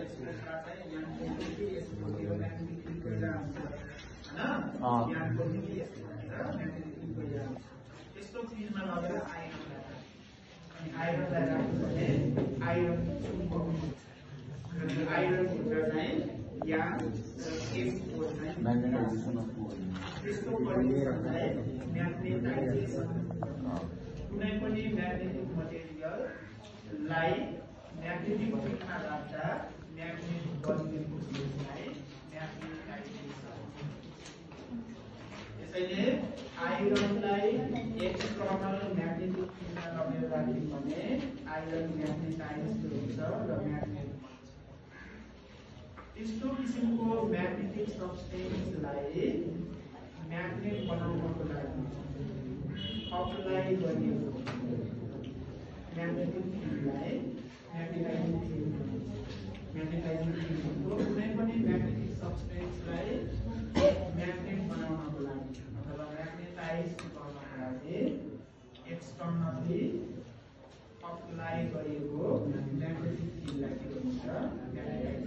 यसको साथ है यहाँ को यसको यो म्याग्नेटिक फिल्ड गइरा हुन्छ हैन यहाँ को यसको म्याग्नेटिक फिल्ड गइरा हुन्छ त्यस्तो फिल्डमा लगेर आइरनलाई अनि आइरनलाई राख्नु भने आइरन चुम्बक हुन्छ र आइरन भित्र चाहिँ यहाँ एफ फोर्स चाहिँ म्याग्नेटाइजेसन अफ कोइल त्यस्तो परिस्थितिलाई म्याग्नेटाइजेसन कुनै पनि म्याग्नेटिक मटेरियललाई म्याग्नेटिक फिल्डमा राख्दा म्याग्नेट बनेको फिल्डलाई म्याग्नेटाइजेसन यसैले आइरनलाई एक्सटर्नल म्याग्नेटिक फिल्डमा लगेर राख्यो भने आइरन म्याग्नेटाइज्ड हुन्छ र म्याग्नेट त्यस्तो किसिमको म्याग्नेटिक सब्सटेन्सलाई म्याग्नेट बनाउनको लागि अप्लाई गरिएको म्याग्नेटिक फिल्डलाई म्याग्नेटाइजिङ फिल्डको कुनै पनि म्याग्नेटिक सब्सटेन्सलाई म्याग्नेट बनाउनको लागि अथवा म्याग्नेटाइज गर्नको लागि एक्सटर्नली अप्लाई गरिएको म्याग्नेटिक फिल्डलाई के भनिन्छ